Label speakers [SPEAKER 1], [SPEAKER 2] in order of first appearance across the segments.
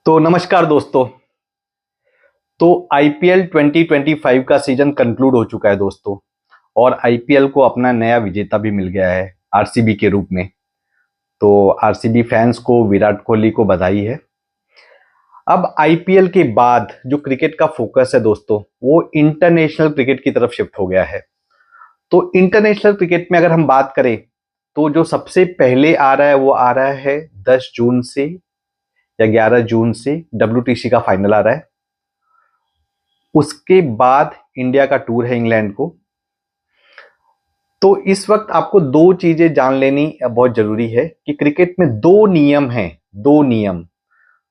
[SPEAKER 1] तो नमस्कार दोस्तों। तो आईपीएल 2025 का सीजन कंक्लूड हो चुका है दोस्तों, और आईपीएल को अपना नया विजेता भी मिल गया है आरसीबी के रूप में। तो आरसीबी फैंस को, विराट कोहली को बधाई है। अब आईपीएल के बाद जो क्रिकेट का फोकस है दोस्तों, वो इंटरनेशनल क्रिकेट की तरफ शिफ्ट हो गया है। तो इंटरनेशनल क्रिकेट में अगर हम बात करें तो जो सबसे पहले आ रहा है वो आ रहा है 10 जून से या 11 जून से डब्ल्यूटीसी का फाइनल आ रहा है। उसके बाद इंडिया का टूर है इंग्लैंड को। तो इस वक्त आपको दो चीजें जान लेनी बहुत जरूरी है कि क्रिकेट में दो नियम हैं, दो नियम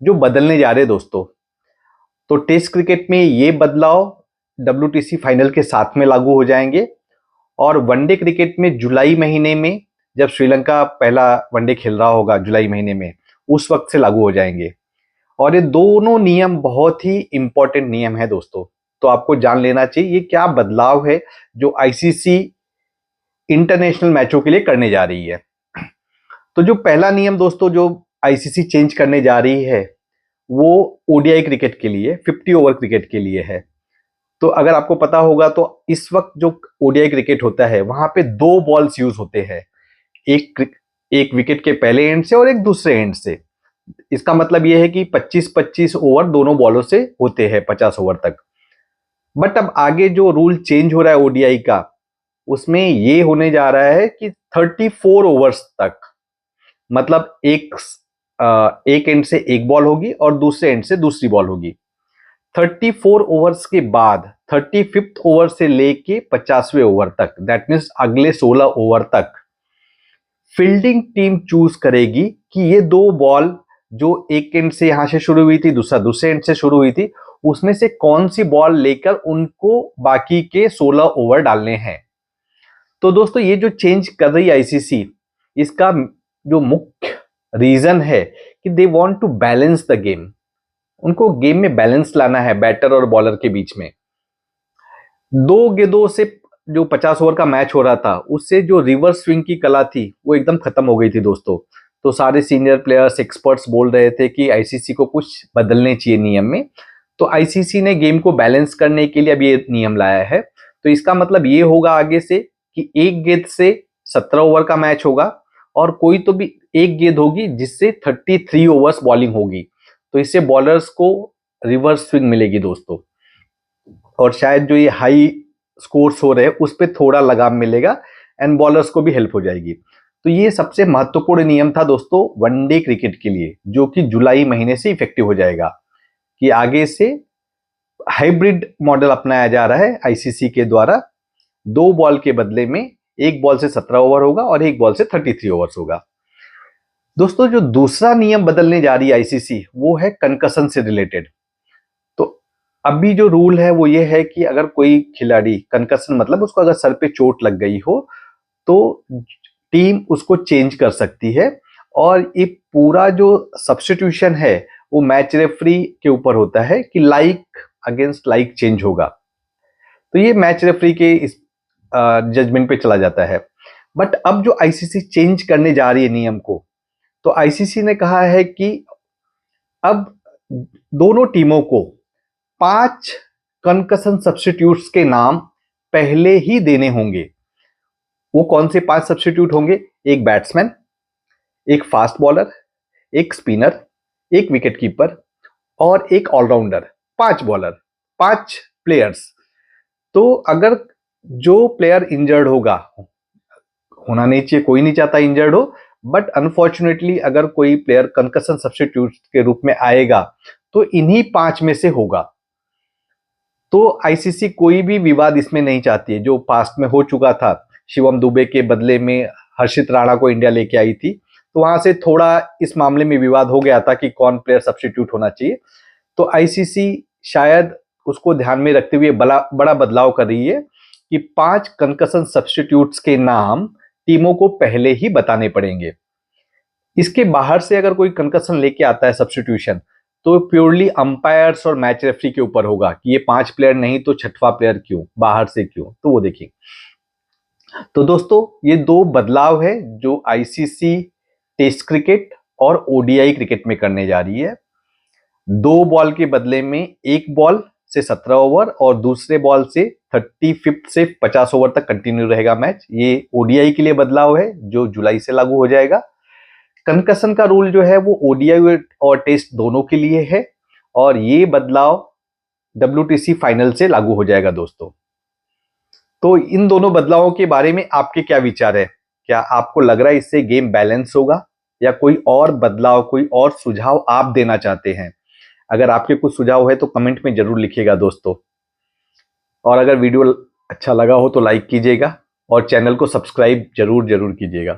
[SPEAKER 1] जो बदलने जा रहे हैं दोस्तों। तो टेस्ट क्रिकेट में ये बदलाव डब्ल्यूटीसी फाइनल के साथ में लागू हो जाएंगे, और वनडे क्रिकेट में जुलाई महीने में, जब श्रीलंका पहला वनडे खेल रहा होगा जुलाई महीने में, उस वक्त से लागू हो जाएंगे। और ये दोनों नियम बहुत ही इंपॉर्टेंट नियम है दोस्तों। तो आपको जान लेना चाहिए ये क्या बदलाव है जो आईसीसी इंटरनेशनल मैचों के लिए करने जा रही है। तो जो पहला नियम दोस्तों जो आईसीसी चेंज करने जा रही है वो ओडीआई क्रिकेट के लिए, 50 ओवर क्रिकेट के लिए है। तो अगर आपको पता होगा तो इस वक्त जो ओडीआई क्रिकेट होता है वहां पे दो बॉल्स यूज होते हैं, एक विकेट के पहले एंड से और एक दूसरे एंड से। इसका मतलब यह है कि 25-25 ओवर दोनों बॉलों से होते हैं, 50 ओवर तक। बट अब आगे जो रूल चेंज हो रहा है ओडीआई का, उसमें ये होने जा रहा है कि 34 ओवर्स तक, मतलब एक एंड से एक बॉल होगी और दूसरे एंड से दूसरी बॉल होगी। 34 ओवर्स के बाद 35th ओवर से लेके 50वें ओवर तक, दैट मीन्स अगले 16 ओवर तक फील्डिंग टीम चूज करेगी कि ये दो बॉल जो एक एंड से यहां से शुरू हुई थी, दूसरा दूसरे एंड से शुरू हुई थी, उसमें से कौन सी बॉल लेकर उनको बाकी के 16 ओवर डालने हैं। तो दोस्तों ये जो चेंज कर रही है आईसीसी, इसका जो मुख्य रीजन है कि they want to balance the game. उनको गेम में बैलेंस लाना है बैटर और बॉलर के बीच में। दो गेंदों से जो 50 ओवर का मैच हो रहा था, उससे जो रिवर्स स्विंग की कला थी वो एकदम खत्म हो गई थी दोस्तों। तो सारे सीनियर प्लेयर्स, एक्सपर्ट्स बोल रहे थे कि आईसीसी को कुछ बदलने चाहिए नियम में। तो आईसीसी ने गेम को बैलेंस करने के लिए अब ये नियम लाया है। तो इसका मतलब ये होगा आगे से कि एक गेंद से 17 ओवर का मैच होगा, और कोई तो भी एक गेंद होगी जिससे 33 ओवर्स बॉलिंग होगी। तो इससे बॉलर्स को रिवर्स स्विंग मिलेगी दोस्तों, और शायद जो ये हाई स्कोर्स हो रहे हैं उस पर थोड़ा लगाम मिलेगा, एंड बॉलर्स को भी हेल्प हो जाएगी। तो ये सबसे महत्वपूर्ण नियम था दोस्तों वनडे क्रिकेट के लिए, जो कि जुलाई महीने से इफेक्टिव हो जाएगा, कि आगे से हाइब्रिड मॉडल अपनाया जा रहा है आईसीसी के द्वारा। दो बॉल के बदले में एक बॉल से 17 ओवर होगा और एक बॉल से 33 ओवर्स होगा। दोस्तों जो दूसरा नियम बदलने जा रही है आईसीसी, वो है कंकशन से रिलेटेड। तो अभी जो रूल है वो ये है कि अगर कोई खिलाड़ी, कंकशन मतलब उसको अगर सर पे चोट लग गई हो, तो टीम उसको चेंज कर सकती है। और ये पूरा जो सब्स्टिट्यूशन है वो मैच रेफरी के ऊपर होता है कि लाइक अगेंस्ट लाइक चेंज होगा। तो ये मैच रेफरी के इस जजमेंट पे चला जाता है। बट अब जो आईसीसी चेंज करने जा रही है नियम को, तो आईसीसी ने कहा है कि अब दोनों टीमों को 5 कंकशन सब्स्टिट्यूट्स के नाम पहले ही देने होंगे। वो कौन से 5 सब्स्टिट्यूट होंगे? एक बैट्समैन, एक फास्ट बॉलर, एक स्पिनर, एक विकेट कीपर और एक ऑलराउंडर। 5 bowler, 5 players. तो अगर जो प्लेयर इंजर्ड होगा, होना नहीं चाहिए, कोई नहीं चाहता इंजर्ड हो, बट अनफॉर्चुनेटली अगर कोई प्लेयर कंकशन सब्स्टिट्यूट के रूप में आएगा तो इन्हीं 5 में से होगा। तो आईसीसी कोई भी विवाद इसमें नहीं चाहती है, जो पास्ट में हो चुका था। शिवम दुबे के बदले में हर्षित राणा को इंडिया लेके आई थी, तो वहां से थोड़ा इस मामले में विवाद हो गया था कि कौन प्लेयर सब्स्टिट्यूट होना चाहिए। तो आईसीसी शायद उसको ध्यान में रखते हुए बड़ा बदलाव कर रही है कि 5 कंकशन सब्स्टिट्यूट्स के नाम टीमों को पहले ही बताने पड़ेंगे। इसके बाहर से अगर कोई कंकशन लेके आता है सब्स्टिट्यूशन, तो प्योरली अंपायर्स और मैच रेफरी के ऊपर होगा कि ये 5 प्लेयर नहीं तो छठवां प्लेयर क्यों, बाहर से क्यों, तो वो देखिए। तो दोस्तों ये दो बदलाव है जो आईसीसी टेस्ट क्रिकेट और ओडीआई क्रिकेट में करने जा रही है। 2 बॉल के बदले में एक बॉल से 17 ओवर और दूसरे बॉल से 35 से 50 ओवर तक कंटिन्यू रहेगा मैच। ये ओडीआई के लिए बदलाव है जो जुलाई से लागू हो जाएगा। कंकशन का रूल जो है वो ओडीआई और टेस्ट दोनों के लिए है और ये बदलाव WTC फाइनल से लागू हो जाएगा दोस्तों। तो इन दोनों बदलावों के बारे में आपके क्या विचार है? क्या आपको लग रहा है इससे गेम बैलेंस होगा या कोई और बदलाव, कोई और सुझाव आप देना चाहते हैं? अगर आपके कुछ सुझाव है तो कमेंट में जरूर लिखिएगा दोस्तों। और अगर वीडियो अच्छा लगा हो तो लाइक कीजिएगा और चैनल को सब्सक्राइब जरूर कीजिएगा।